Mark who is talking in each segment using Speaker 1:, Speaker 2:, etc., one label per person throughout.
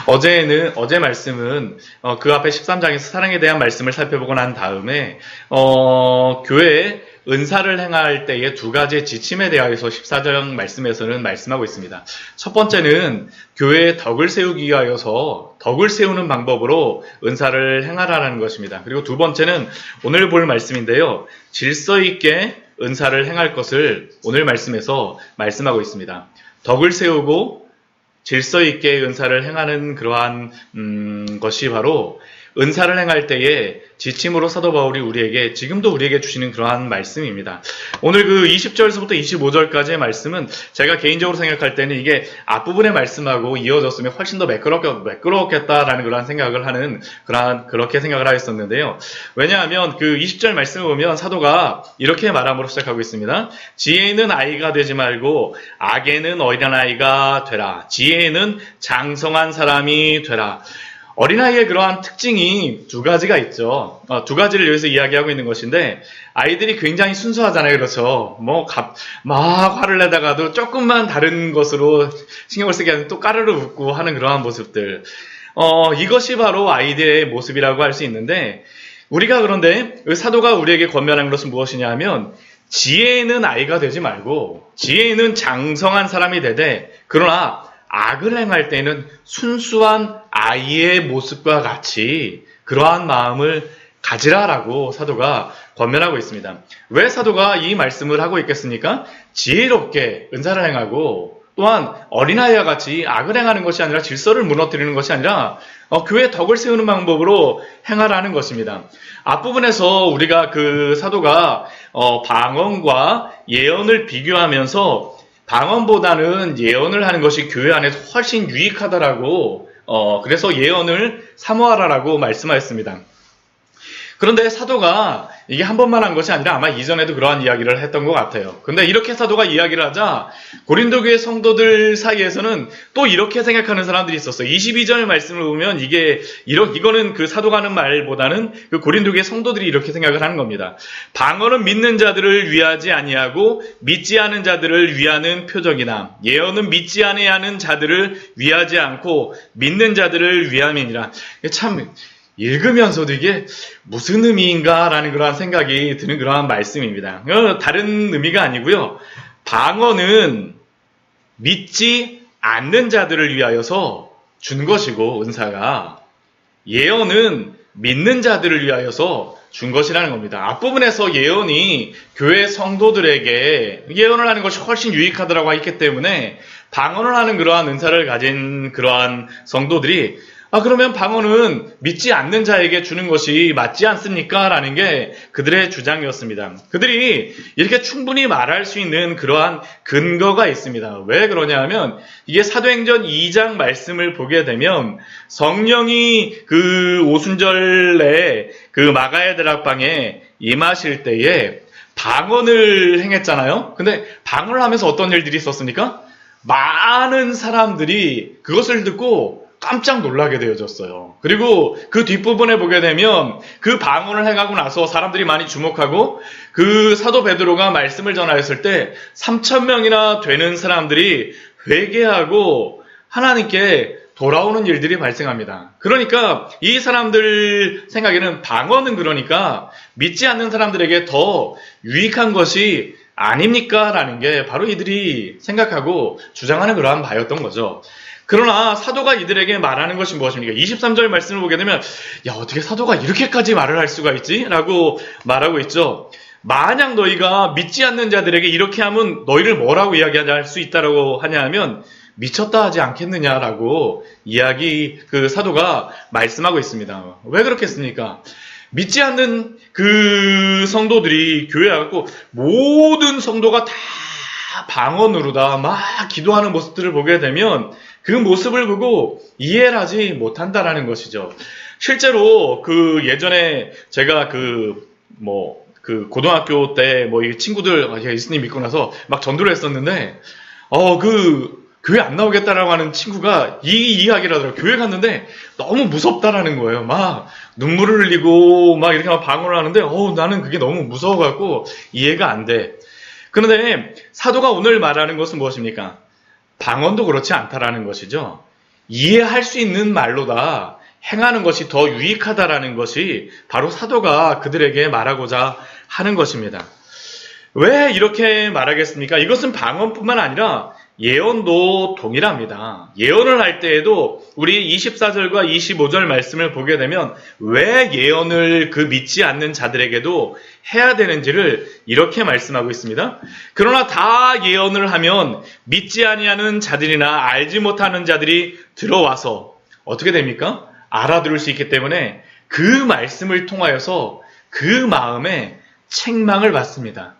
Speaker 1: 어제 말씀은 그 앞에 13장에서 사랑에 대한 말씀을 살펴보고 난 다음에 교회에 은사를 행할 때의 두 가지의 지침에 대하여서 14장 말씀에서는 말씀하고 있습니다. 첫 번째는 교회의 덕을 세우기 위하여서 덕을 세우는 방법으로 은사를 행하라는 것입니다. 그리고 두 번째는 오늘 볼 말씀인데요. 질서 있게 은사를 행할 것을 오늘 말씀에서 말씀하고 있습니다. 덕을 세우고 질서 있게 은사를 행하는 그러한 것이 바로 은사를 행할 때에 지침으로 사도 바울이 지금도 우리에게 주시는 그러한 말씀입니다. 오늘 그 20절에서부터 25절까지의 말씀은 제가 개인적으로 생각할 때는 이게 앞부분의 말씀하고 이어졌으면 훨씬 더 매끄러웠겠다라는 그러한 생각을 하는 그렇게 생각을 하였었는데요. 왜냐하면 그 20절 말씀을 보면 사도가 이렇게 말함으로 시작하고 있습니다. 지혜는 아이가 되지 말고 악에는 어린아이가 되라. 지혜는 장성한 사람이 되라. 어린아이의 그러한 특징이 두 가지가 있죠. 두 가지를 여기서 이야기하고 있는 것인데, 아이들이 굉장히 순수하잖아요. 그렇죠. 막 화를 내다가도 조금만 다른 것으로 신경을 쓰게 하는 또 까르르 웃고 하는 그러한 모습들. 이것이 바로 아이들의 모습이라고 할 수 있는데, 우리가 그런데 사도가 우리에게 권면한 것은 무엇이냐 하면, 지혜는 아이가 되지 말고, 지혜는 장성한 사람이 되되, 그러나 악을 행할 때는 순수한 아이의 모습과 같이 그러한 마음을 가지라라고 사도가 권면하고 있습니다. 왜 사도가 이 말씀을 하고 있겠습니까? 지혜롭게 은사를 행하고 또한 어린아이와 같이 악을 행하는 것이 아니라 질서를 무너뜨리는 것이 아니라 교회의 덕을 세우는 방법으로 행하라는 것입니다. 앞부분에서 우리가 그 사도가 방언과 예언을 비교하면서 방언보다는 예언을 하는 것이 교회 안에서 훨씬 유익하다라고 그래서 예언을 사모하라라고 말씀하였습니다. 그런데 사도가 이게 한 번만 한 것이 아니라 아마 이전에도 그러한 이야기를 했던 것 같아요. 근데 이렇게 사도가 이야기를 하자 고린도 교회 성도들 사이에서는 또 이렇게 생각하는 사람들이 있었어요. 22절 말씀을 보면 이거는 그 사도가 하는 말보다는 그 고린도 교회 성도들이 이렇게 생각을 하는 겁니다. 방언은 믿는 자들을 위하지 아니하고 믿지 않은 자들을 위하는 표적이나 예언은 믿지 아니하는 자들을 위하지 않고 믿는 자들을 위함이니라. 참 읽으면서도 이게 무슨 의미인가라는 그러한 생각이 드는 그러한 말씀입니다. 다른 의미가 아니고요. 방언은 믿지 않는 자들을 위하여서 준 것이고 은사가 예언은 믿는 자들을 위하여서 준 것이라는 겁니다. 앞부분에서 예언이 교회 성도들에게 예언을 하는 것이 훨씬 유익하다라고 했기 때문에 방언을 하는 그러한 은사를 가진 그러한 성도들이 그러면 방언은 믿지 않는 자에게 주는 것이 맞지 않습니까? 라는 게 그들의 주장이었습니다. 그들이 이렇게 충분히 말할 수 있는 그러한 근거가 있습니다. 왜 그러냐 하면 이게 사도행전 2장 말씀을 보게 되면 성령이 그 오순절에 그 마가의 다락방에 임하실 때에 방언을 행했잖아요. 근데 방언을 하면서 어떤 일들이 있었습니까? 많은 사람들이 그것을 듣고 깜짝 놀라게 되어졌어요. 그리고 그 뒷부분에 보게 되면 그 방언을 해가고 나서 사람들이 많이 주목하고 그 사도 베드로가 말씀을 전하였을 때 3,000명이나 되는 사람들이 회개하고 하나님께 돌아오는 일들이 발생합니다. 그러니까 이 사람들 생각에는 방언은 그러니까 믿지 않는 사람들에게 더 유익한 것이 아닙니까? 라는 게 바로 이들이 생각하고 주장하는 그러한 바였던 거죠. 그러나 사도가 이들에게 말하는 것이 무엇입니까? 23절 말씀을 보게 되면 어떻게 사도가 이렇게까지 말을 할 수가 있지? 라고 말하고 있죠. 만약 너희가 믿지 않는 자들에게 이렇게 하면 너희를 뭐라고 이야기할 수 있다라고 하냐 하면 미쳤다 하지 않겠느냐라고 그 사도가 말씀하고 있습니다. 왜 그렇겠습니까? 믿지 않는 그 성도들이 교회에 와서 모든 성도가 다 방언으로다 막 기도하는 모습들을 보게 되면 그 모습을 보고 이해를 하지 못한다라는 것이죠. 실제로 예전에 제가 고등학교 때 이 친구들 예수님 믿고 나서 막 전도를 했었는데 교회 안 나오겠다라고 하는 친구가 이 이야기를 하더라고요. 교회 갔는데 너무 무섭다라는 거예요. 막 눈물을 흘리고 막 이렇게 막 방언을 하는데 나는 그게 너무 무서워갖고 이해가 안 돼. 그런데 사도가 오늘 말하는 것은 무엇입니까? 방언도 그렇지 않다라는 것이죠. 이해할 수 있는 말로다 행하는 것이 더 유익하다라는 것이 바로 사도가 그들에게 말하고자 하는 것입니다. 왜 이렇게 말하겠습니까? 이것은 방언뿐만 아니라 예언도 동일합니다. 예언을 할 때에도 우리 24절과 25절 말씀을 보게 되면 왜 예언을 그 믿지 않는 자들에게도 해야 되는지를 이렇게 말씀하고 있습니다. 그러나 다 예언을 하면 믿지 아니하는 자들이나 알지 못하는 자들이 들어와서 어떻게 됩니까? 알아들을 수 있기 때문에 그 말씀을 통하여서 그 마음에 책망을 받습니다.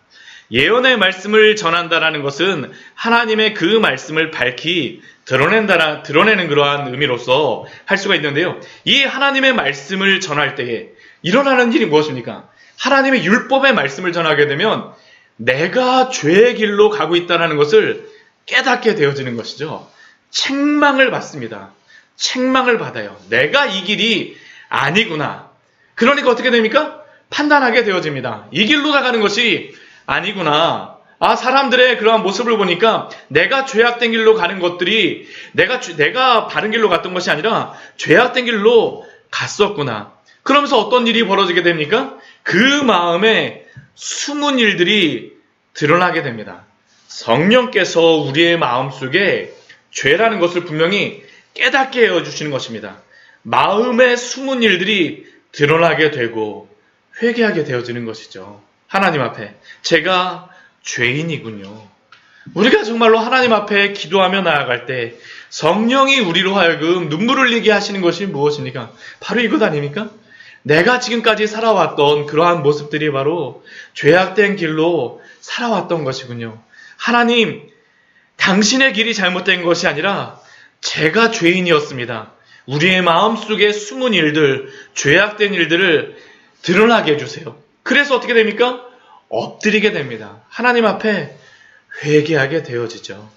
Speaker 1: 예언의 말씀을 전한다라는 것은 하나님의 그 말씀을 밝히 드러내는 그러한 의미로서 할 수가 있는데요. 이 하나님의 말씀을 전할 때에 일어나는 일이 무엇입니까? 하나님의 율법의 말씀을 전하게 되면 내가 죄의 길로 가고 있다는 것을 깨닫게 되어지는 것이죠. 책망을 받습니다. 책망을 받아요. 내가 이 길이 아니구나. 그러니까 어떻게 됩니까? 판단하게 되어집니다. 이 길로 나가는 것이 아니구나. 사람들의 그러한 모습을 보니까 내가 죄악된 길로 가는 것들이 내가 바른 길로 갔던 것이 아니라 죄악된 길로 갔었구나. 그러면서 어떤 일이 벌어지게 됩니까? 그 마음에 숨은 일들이 드러나게 됩니다. 성령께서 우리의 마음속에 죄라는 것을 분명히 깨닫게 해주시는 것입니다. 마음의 숨은 일들이 드러나게 되고 회개하게 되어지는 것이죠. 하나님 앞에 제가 죄인이군요. 우리가 정말로 하나님 앞에 기도하며 나아갈 때 성령이 우리로 하여금 눈물을 흘리게 하시는 것이 무엇입니까? 바로 이것 아닙니까? 내가 지금까지 살아왔던 그러한 모습들이 바로 죄악된 길로 살아왔던 것이군요. 하나님, 당신의 길이 잘못된 것이 아니라 제가 죄인이었습니다. 우리의 마음속에 숨은 일들, 죄악된 일들을 드러나게 해주세요. 그래서 어떻게 됩니까? 엎드리게 됩니다. 하나님 앞에 회개하게 되어지죠.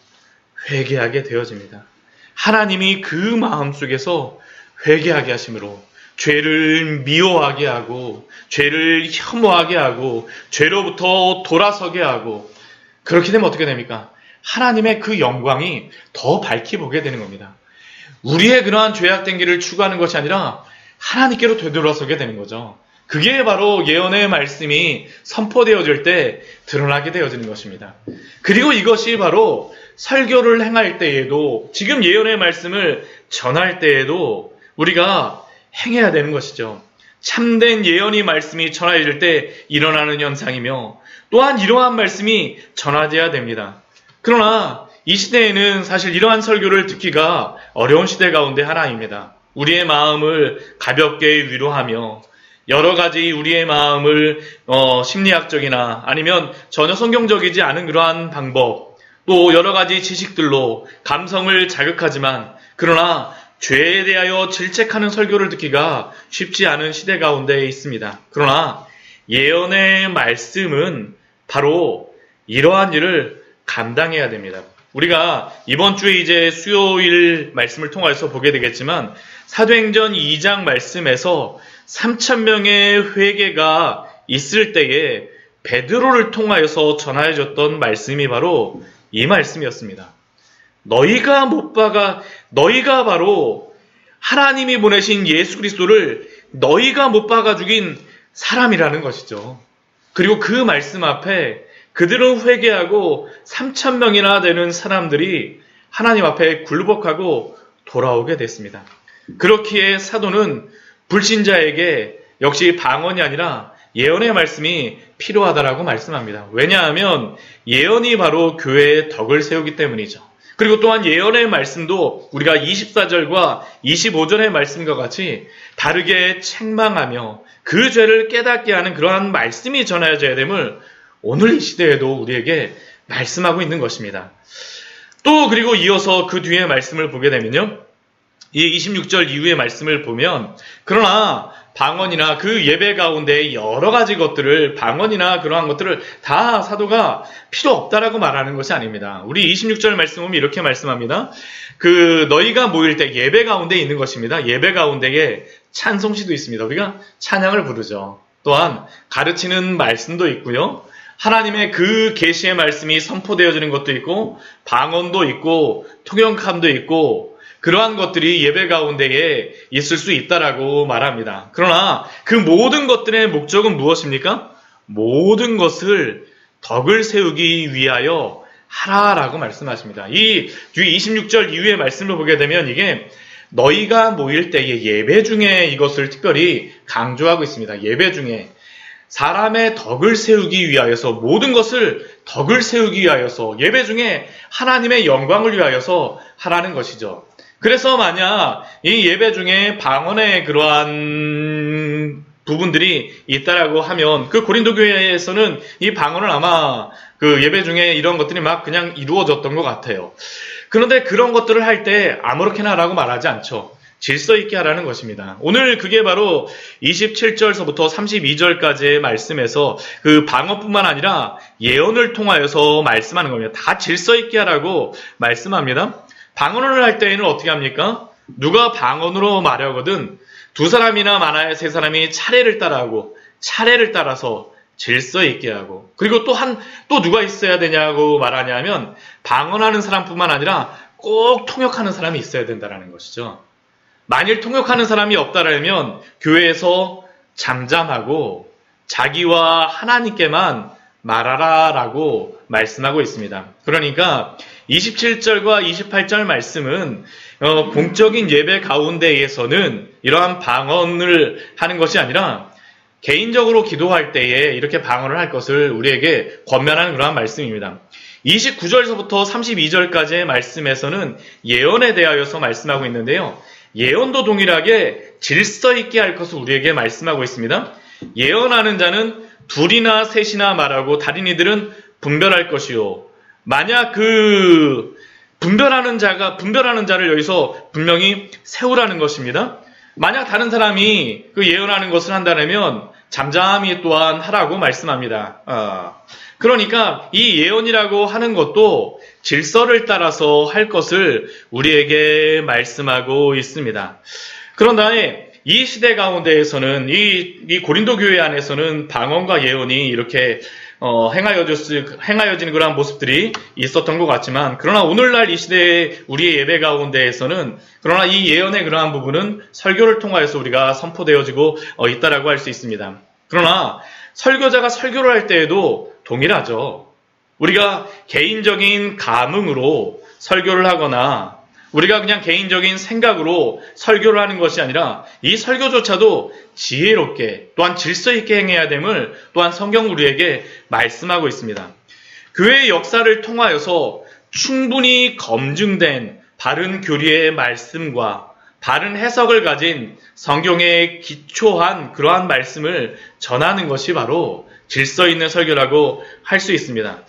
Speaker 1: 회개하게 되어집니다. 하나님이 그 마음속에서 회개하게 하심으로 죄를 미워하게 하고 죄를 혐오하게 하고 죄로부터 돌아서게 하고 그렇게 되면 어떻게 됩니까? 하나님의 그 영광이 더 밝히 보게 되는 겁니다. 우리의 그러한 죄악된 길을 추구하는 것이 아니라 하나님께로 되돌아서게 되는 거죠. 그게 바로 예언의 말씀이 선포되어질 때 드러나게 되어지는 것입니다. 그리고 이것이 바로 설교를 행할 때에도 지금 예언의 말씀을 전할 때에도 우리가 행해야 되는 것이죠. 참된 예언의 말씀이 전해질 때 일어나는 현상이며 또한 이러한 말씀이 전하돼야 됩니다. 그러나 이 시대에는 사실 이러한 설교를 듣기가 어려운 시대 가운데 하나입니다. 우리의 마음을 가볍게 위로하며 여러 가지 우리의 마음을 심리학적이나 아니면 전혀 성경적이지 않은 그러한 방법 또 여러 가지 지식들로 감성을 자극하지만 그러나 죄에 대하여 질책하는 설교를 듣기가 쉽지 않은 시대 가운데 있습니다. 그러나 예언의 말씀은 바로 이러한 일을 감당해야 됩니다. 우리가 이번 주에 이제 수요일 말씀을 통해서 보게 되겠지만 사도행전 2장 말씀에서 3,000명의 회개가 있을 때에 베드로를 통하여서 전하여졌던 말씀이 바로 이 말씀이었습니다. 너희가 바로 하나님이 보내신 예수 그리스도를 너희가 못 박아 죽인 사람이라는 것이죠. 그리고 그 말씀 앞에 그들은 회개하고 3,000명이나 되는 사람들이 하나님 앞에 굴복하고 돌아오게 됐습니다. 그렇기에 사도는 불신자에게 역시 방언이 아니라 예언의 말씀이 필요하다라고 말씀합니다. 왜냐하면 예언이 바로 교회의 덕을 세우기 때문이죠. 그리고 또한 예언의 말씀도 우리가 24절과 25절의 말씀과 같이 다르게 책망하며 그 죄를 깨닫게 하는 그러한 말씀이 전해져야 됨을 오늘 이 시대에도 우리에게 말씀하고 있는 것입니다. 또 그리고 이어서 그 뒤에 말씀을 보게 되면요. 이 26절 이후의 말씀을 보면 그러나 방언이나 그 예배 가운데 여러 가지 것들을 방언이나 그러한 것들을 다 사도가 필요 없다라고 말하는 것이 아닙니다. 우리 26절 말씀 보면 이렇게 말씀합니다. 너희가 모일 때 예배 가운데 있는 것입니다. 예배 가운데에 찬송시도 있습니다. 우리가 찬양을 부르죠. 또한 가르치는 말씀도 있고요. 하나님의 그 계시의 말씀이 선포되어지는 것도 있고 방언도 있고 통역함도 있고 그러한 것들이 예배 가운데에 있을 수 있다라고 말합니다. 그러나 그 모든 것들의 목적은 무엇입니까? 모든 것을 덕을 세우기 위하여 하라라고 말씀하십니다. 이 뒤 26절 이후의 말씀을 보게 되면 이게 너희가 모일 때에 예배 중에 이것을 특별히 강조하고 있습니다. 예배 중에 사람의 덕을 세우기 위하여서 모든 것을 덕을 세우기 위하여서 예배 중에 하나님의 영광을 위하여서 하라는 것이죠. 그래서 만약 이 예배 중에 방언의 그러한 부분들이 있다라고 하면 그 고린도 교회에서는 이 방언을 아마 그 예배 중에 이런 것들이 막 그냥 이루어졌던 것 같아요. 그런데 그런 것들을 할 때 아무렇게나 하라고 말하지 않죠. 질서 있게 하라는 것입니다. 오늘 그게 바로 27절서부터 32절까지의 말씀에서 그 방언뿐만 아니라 예언을 통하여서 말씀하는 겁니다. 다 질서 있게 하라고 말씀합니다. 방언을 할 때에는 어떻게 합니까? 누가 방언으로 말하거든 두 사람이나 많아야 세 사람이 차례를 따라하고 차례를 따라서 질서 있게 하고 그리고 또 누가 있어야 되냐고 말하냐면 방언하는 사람뿐만 아니라 꼭 통역하는 사람이 있어야 된다는 것이죠. 만일 통역하는 사람이 없다라면 교회에서 잠잠하고 자기와 하나님께만 말하라라고 말씀하고 있습니다. 그러니까 27절과 28절 말씀은 공적인 예배 가운데에서는 이러한 방언을 하는 것이 아니라 개인적으로 기도할 때에 이렇게 방언을 할 것을 우리에게 권면하는 그러한 말씀입니다. 29절서부터 32절까지의 말씀에서는 예언에 대하여서 말씀하고 있는데요. 예언도 동일하게 질서 있게 할 것을 우리에게 말씀하고 있습니다. 예언하는 자는 둘이나 셋이나 말하고 다른 이들은 분별할 것이요. 만약 그 분별하는 자를 여기서 분명히 세우라는 것입니다. 만약 다른 사람이 그 예언하는 것을 한다면 잠잠히 또한 하라고 말씀합니다. 그러니까 이 예언이라고 하는 것도 질서를 따라서 할 것을 우리에게 말씀하고 있습니다. 그런 다음에 이 시대 가운데에서는 이 고린도 교회 안에서는 방언과 예언이 이렇게 행하여지는 그러한 모습들이 있었던 것 같지만 그러나 오늘날 이 시대의 우리의 예배 가운데에서는 그러나 이 예언의 그러한 부분은 설교를 통하여서 우리가 선포되어지고 있다라고 할 수 있습니다. 그러나 설교자가 설교를 할 때에도 동일하죠. 우리가 개인적인 감흥으로 설교를 하거나 우리가 그냥 개인적인 생각으로 설교를 하는 것이 아니라 이 설교조차도 지혜롭게 또한 질서 있게 행해야 됨을 또한 성경 우리에게 말씀하고 있습니다. 교회의 역사를 통하여서 충분히 검증된 바른 교리의 말씀과 바른 해석을 가진 성경에 기초한 그러한 말씀을 전하는 것이 바로 질서 있는 설교라고 할 수 있습니다.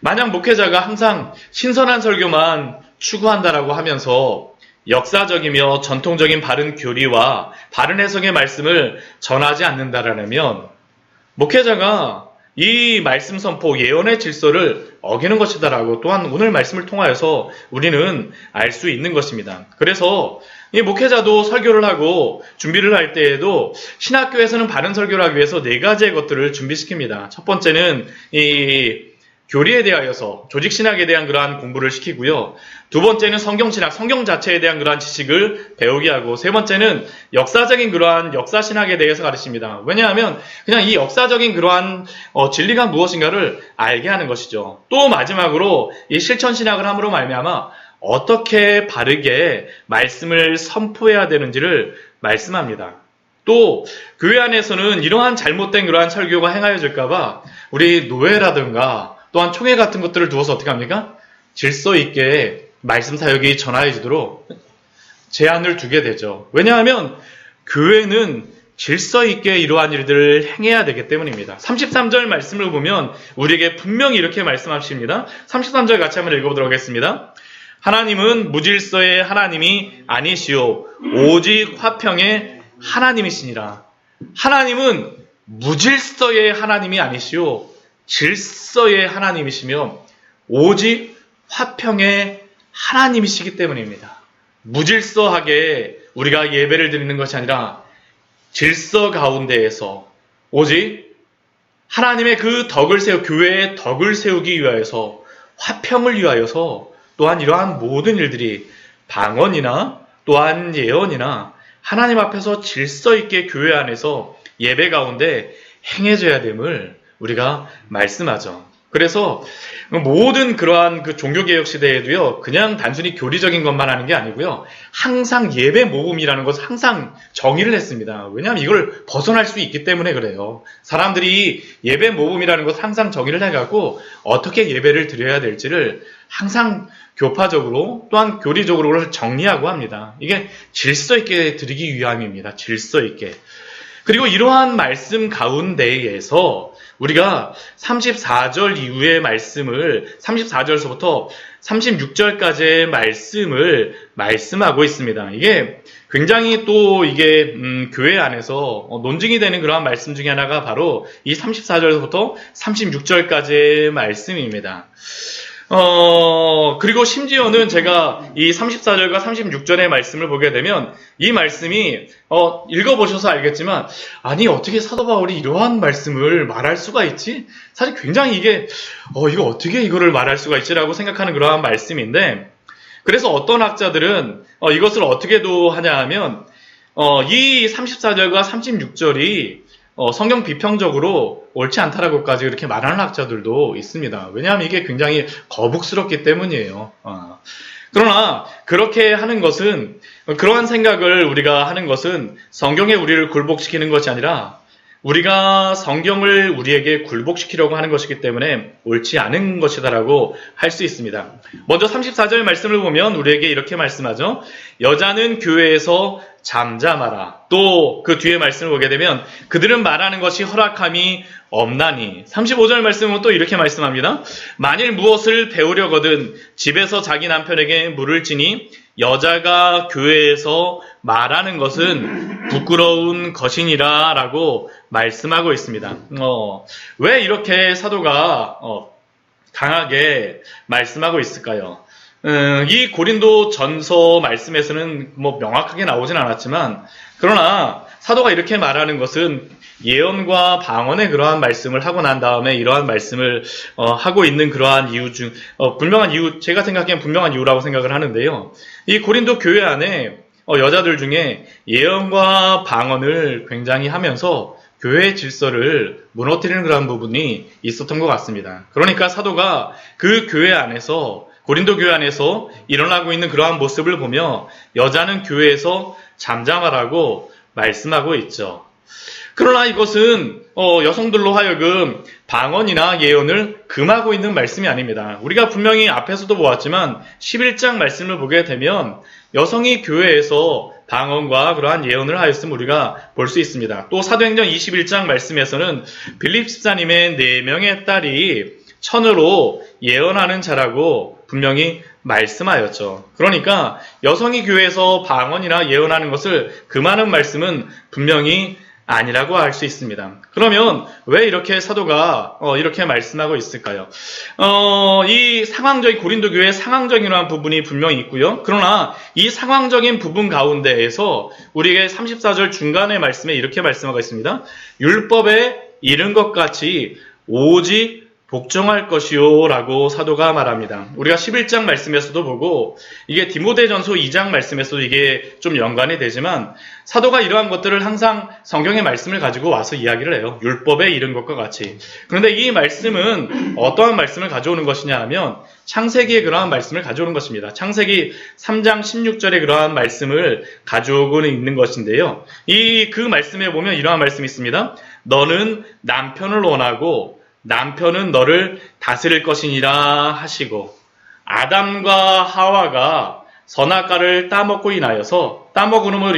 Speaker 1: 만약 목회자가 항상 신선한 설교만 추구한다라고 하면서 역사적이며 전통적인 바른 교리와 바른 해석의 말씀을 전하지 않는다라면 목회자가 이 말씀 선포 예언의 질서를 어기는 것이다라고 또한 오늘 말씀을 통하여서 우리는 알 수 있는 것입니다. 그래서 이 목회자도 설교를 하고 준비를 할 때에도 신학교에서는 바른 설교를 하기 위해서 네 가지의 것들을 준비시킵니다. 첫 번째는 이 교리에 대하여서 조직신학에 대한 그러한 공부를 시키고요. 두 번째는 성경신학, 성경 자체에 대한 그러한 지식을 배우게 하고 세 번째는 역사적인 그러한 역사신학에 대해서 가르칩니다. 왜냐하면 그냥 이 역사적인 그러한 진리가 무엇인가를 알게 하는 것이죠. 또 마지막으로 이 실천신학을 함으로 말미암아 어떻게 바르게 말씀을 선포해야 되는지를 말씀합니다. 또 교회 안에서는 이러한 잘못된 그러한 설교가 행하여질까봐 우리 노예라든가 또한 총회 같은 것들을 두어서 어떻게 합니까? 질서 있게 말씀 사역이 전하여지도록 제한을 두게 되죠. 왜냐하면 교회는 질서 있게 이러한 일들을 행해야 되기 때문입니다. 33절 말씀을 보면 우리에게 분명히 이렇게 말씀하십니다. 33절 같이 한번 읽어보도록 하겠습니다. 하나님은 무질서의 하나님이 아니시오 오직 화평의 하나님이시니라. 하나님은 무질서의 하나님이 아니시오 질서의 하나님이시며 오직 화평의 하나님이시기 때문입니다. 무질서하게 우리가 예배를 드리는 것이 아니라 질서 가운데에서 오직 하나님의 그 덕을 교회의 덕을 세우기 위하여서 화평을 위하여서 또한 이러한 모든 일들이 방언이나 또한 예언이나 하나님 앞에서 질서 있게 교회 안에서 예배 가운데 행해져야 됨을 우리가 말씀하죠. 그래서 모든 그러한 그 종교개혁 시대에도요, 그냥 단순히 교리적인 것만 하는 게 아니고요, 항상 예배 모금이라는 것을 항상 정의를 했습니다. 왜냐하면 이걸 벗어날 수 있기 때문에 그래요. 사람들이 예배 모금이라는 것을 항상 정의를 해갖고 어떻게 예배를 드려야 될지를 항상 교파적으로 또한 교리적으로 정리하고 합니다. 이게 질서 있게 드리기 위함입니다. 질서 있게. 그리고 이러한 말씀 가운데에서 우리가 34절 이후의 말씀을 34절서부터 36절까지의 말씀을 말씀하고 있습니다. 이게 굉장히 또 이게 교회 안에서 논증이 되는 그러한 말씀 중에 하나가 바로 이 34절서부터 36절까지의 말씀입니다. 그리고 심지어는 제가 이 34절과 36절의 말씀을 보게 되면 이 말씀이, 읽어보셔서 알겠지만, 아니, 어떻게 사도 바울이 이러한 말씀을 말할 수가 있지? 사실 굉장히 이게, 이거 어떻게 이거를 말할 수가 있지라고 생각하는 그러한 말씀인데, 그래서 어떤 학자들은, 이것을 어떻게도 하냐 하면, 이 34절과 36절이 성경 비평적으로 옳지 않다라고까지 그렇게 말하는 학자들도 있습니다. 왜냐하면 이게 굉장히 거북스럽기 때문이에요. 그러나 그렇게 하는 것은, 그러한 생각을 우리가 하는 것은 성경에 우리를 굴복시키는 것이 아니라 우리가 성경을 우리에게 굴복시키려고 하는 것이기 때문에 옳지 않은 것이다라고 할 수 있습니다. 먼저 34절 말씀을 보면 우리에게 이렇게 말씀하죠. 여자는 교회에서 잠잠하라. 또 그 뒤에 말씀을 보게 되면 그들은 말하는 것이 허락함이 없나니. 35절 말씀은 또 이렇게 말씀합니다. 만일 무엇을 배우려거든 집에서 자기 남편에게 물을 지니 여자가 교회에서 말하는 것은 부끄러운 것이니라 라고 말씀하고 있습니다. 왜 이렇게 사도가 강하게 말씀하고 있을까요? 이 고린도 전서 말씀에서는 명확하게 나오진 않았지만, 그러나 사도가 이렇게 말하는 것은 예언과 방언의 그러한 말씀을 하고 난 다음에 이러한 말씀을 하고 있는 그러한 이유 중 분명한 이유, 제가 생각하기엔 분명한 이유라고 생각을 하는데요. 이 고린도 교회 안에 여자들 중에 예언과 방언을 굉장히 하면서 교회의 질서를 무너뜨리는 그런 부분이 있었던 것 같습니다. 그러니까 사도가 그 교회 안에서, 고린도 교회 안에서 일어나고 있는 그러한 모습을 보며 여자는 교회에서 잠잠하라고 말씀하고 있죠. 그러나 이것은 여성들로 하여금 방언이나 예언을 금하고 있는 말씀이 아닙니다. 우리가 분명히 앞에서도 보았지만 11장 말씀을 보게 되면 여성이 교회에서 방언과 그러한 예언을 하였음을 우리가 볼 수 있습니다. 또 사도행전 21장 말씀에서는 빌립 집사님의 4명의 딸이 천으로 예언하는 자라고 분명히 말씀하였죠. 그러니까 여성이 교회에서 방언이나 예언하는 것을 금하는 말씀은 분명히 아니라고 할 수 있습니다. 그러면 왜 이렇게 사도가 이렇게 말씀하고 있을까요? 이 상황적인 고린도 교회의 상황적인 부분이 분명히 있고요. 그러나 이 상황적인 부분 가운데에서 우리에게 34절 중간의 말씀에 이렇게 말씀하고 있습니다. 율법에 이른 것 같이 오직 복종할 것이요 라고 사도가 말합니다. 우리가 11장 말씀에서도 보고 이게 디모데전서 2장 말씀에서도 이게 좀 연관이 되지만 사도가 이러한 것들을 항상 성경의 말씀을 가지고 와서 이야기를 해요. 율법에 이른 것과 같이. 그런데 이 말씀은 어떠한 말씀을 가져오는 것이냐 하면 창세기의 그러한 말씀을 가져오는 것입니다. 창세기 3장 16절의 그러한 말씀을 가져오고 있는 것인데요. 그 말씀에 보면 이러한 말씀이 있습니다. 너는 남편을 원하고 남편은 너를 다스릴 것이니라 하시고, 아담과 하와가 선악과를 따먹음으로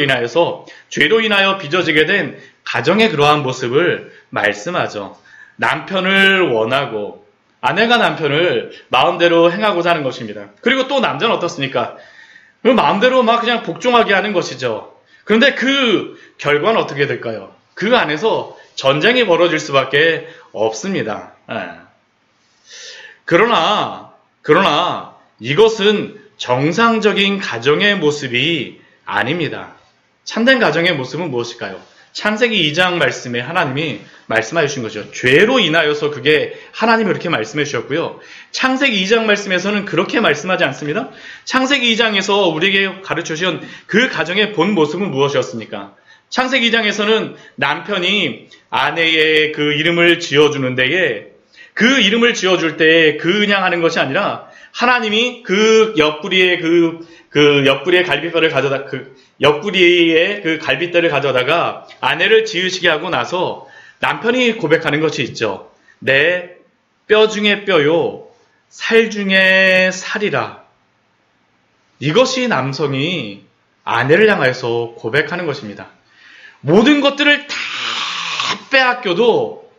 Speaker 1: 인하여서 죄로 인하여 빚어지게 된 가정의 그러한 모습을 말씀하죠. 남편을 원하고 아내가 남편을 마음대로 행하고자 하는 것입니다. 그리고 또 남자는 어떻습니까? 마음대로 막 그냥 복종하게 하는 것이죠. 그런데 그 결과는 어떻게 될까요? 그 안에서 전쟁이 벌어질 수밖에 없습니다. 그러나 이것은 정상적인 가정의 모습이 아닙니다. 참된 가정의 모습은 무엇일까요? 창세기 2장 말씀에 하나님이 말씀해 주신 거죠. 죄로 인하여서 그게 하나님이 그렇게 말씀해 주셨고요. 창세기 2장 말씀에서는 그렇게 말씀하지 않습니다. 창세기 2장에서 우리에게 가르쳐 주신 그 가정의 본 모습은 무엇이었습니까? 창세기 2장에서는 남편이 아내의 그 이름을 지어주는 데에 그 이름을 지어줄 때 그냥 하는 것이 아니라 하나님이 그 옆구리에 옆구리의 갈비뼈를 가져다 옆구리에 그 갈비뼈를 가져다가 아내를 지으시게 하고 나서 남편이 고백하는 것이 있죠. 내 뼈 중에 뼈요, 살 중에 살이라. 이것이 남성이 아내를 향해서 고백하는 것입니다. 모든 것들을 다 빼앗겨도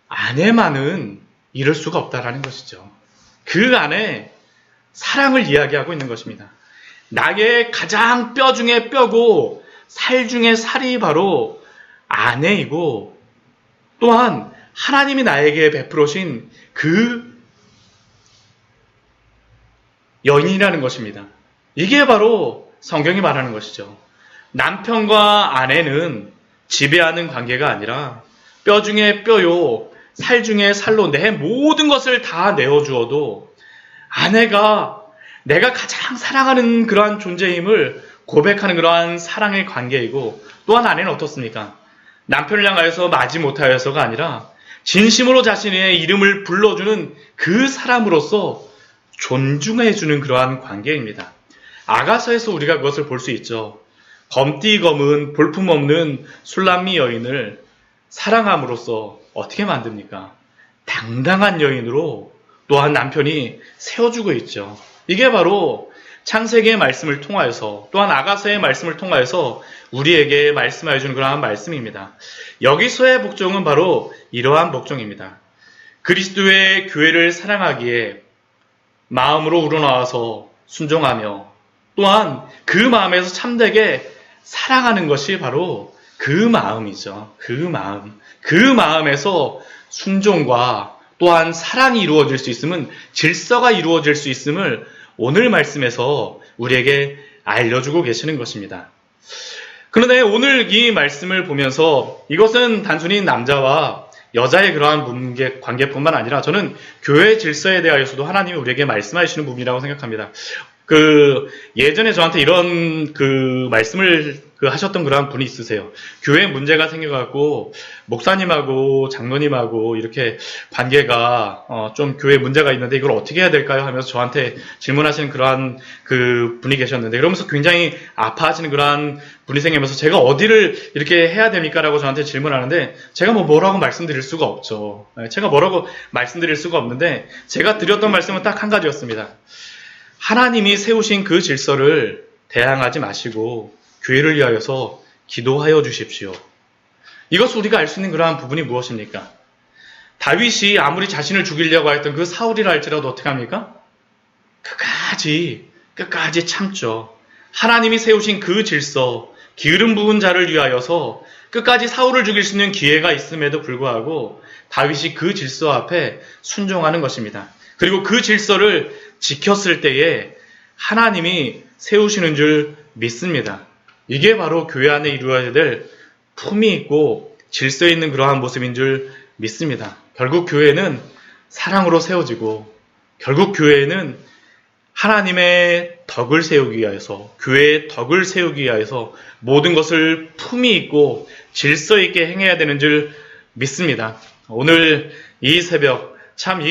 Speaker 1: 아내만은 이룰 수가 없다라는 것이죠. 그 안에 사랑을 이야기하고 있는 것입니다. 나의 가장 뼈 중에 뼈고 살 중에 살이 바로 아내이고 또한 하나님이 나에게 베풀으신 그 여인이라는 것입니다. 이게 바로 성경이 말하는 것이죠. 남편과 아내는 지배하는 관계가 아니라 뼈 중에 뼈요, 살 중에 살로 내 모든 것을 다 내어주어도 아내가 내가 가장 사랑하는 그러한 존재임을 고백하는 그러한 사랑의 관계이고 또한 아내는 어떻습니까? 남편을 향하여서 마지못하여서가 아니라 진심으로 자신의 이름을 불러주는 그 사람으로서 존중해주는 그러한 관계입니다. 아가서에서 우리가 그것을 볼 수 있죠. 검띠검은 볼품없는 술람미 여인을 사랑함으로써 어떻게 만듭니까? 당당한 여인으로 또한 남편이 세워주고 있죠. 이게 바로 창세기의 말씀을 통하여서 또한 아가서의 말씀을 통하여서 우리에게 말씀하여 주는 그러한 말씀입니다. 여기서의 복종은 바로 이러한 복종입니다. 그리스도의 교회를 사랑하기에 마음으로 우러나와서 순종하며 또한 그 마음에서 참되게 사랑하는 것이 바로 그 마음이죠. 그 마음. 그 마음에서 순종과 또한 사랑이 이루어질 수 있음은 질서가 이루어질 수 있음을 오늘 말씀에서 우리에게 알려주고 계시는 것입니다. 그런데 오늘 이 말씀을 보면서 이것은 단순히 남자와 여자의 그러한 관계뿐만 아니라 저는 교회 질서에 대하여서도 하나님이 우리에게 말씀해 주시는 부분이라고 생각합니다. 예전에 저한테 이런 말씀을 하셨던 그러한 분이 있으세요. 교회에 문제가 생겨갖고, 목사님하고 장로님하고 이렇게 관계가, 좀 교회에 문제가 있는데 이걸 어떻게 해야 될까요? 하면서 저한테 질문하시는 그러한 분이 계셨는데, 그러면서 굉장히 아파하시는 그러한 분이 생기면서 제가 어디를 이렇게 해야 됩니까? 라고 저한테 질문하는데, 제가 뭐라고 말씀드릴 수가 없죠. 제가 뭐라고 말씀드릴 수가 없는데, 제가 드렸던 말씀은 딱 한 가지였습니다. 하나님이 세우신 그 질서를 대항하지 마시고 교회를 위하여서 기도하여 주십시오. 이것을 우리가 알 수 있는 그러한 부분이 무엇입니까? 다윗이 아무리 자신을 죽이려고 했던 그 사울이라 할지라도 어떻게 합니까? 끝까지 참죠. 하나님이 세우신 그 질서, 기름 부은 자를 위하여서 끝까지 사울을 죽일 수 있는 기회가 있음에도 불구하고 다윗이 그 질서 앞에 순종하는 것입니다. 그리고 그 질서를 지켰을 때에 하나님이 세우시는 줄 믿습니다. 이게 바로 교회 안에 이루어야 될 품이 있고 질서 있는 그러한 모습인 줄 믿습니다. 결국 교회는 사랑으로 세워지고 결국 교회는 하나님의 덕을 세우기 위해서 교회의 덕을 세우기 위해서 모든 것을 품이 있고 질서 있게 행해야 되는 줄 믿습니다. 오늘 이 새벽 참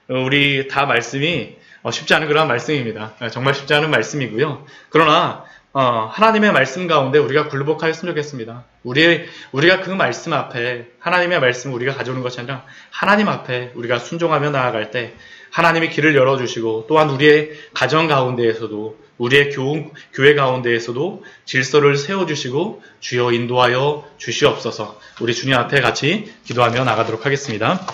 Speaker 1: 우리 다 말씀이 쉽지 않은 그런 말씀입니다. 정말 쉽지 않은 말씀이고요. 그러나 하나님의 말씀 가운데 우리가 굴복하였으면 좋겠습니다. 우리가 그 말씀 앞에 하나님의 말씀을 우리가 가져오는 것이 아니라 하나님 앞에 우리가 순종하며 나아갈 때 하나님이 길을 열어주시고 또한 우리의 가정 가운데에서도 우리의 교회 가운데에서도 질서를 세워주시고 주여 인도하여 주시옵소서. 우리 주님 앞에 같이 기도하며 나가도록 하겠습니다.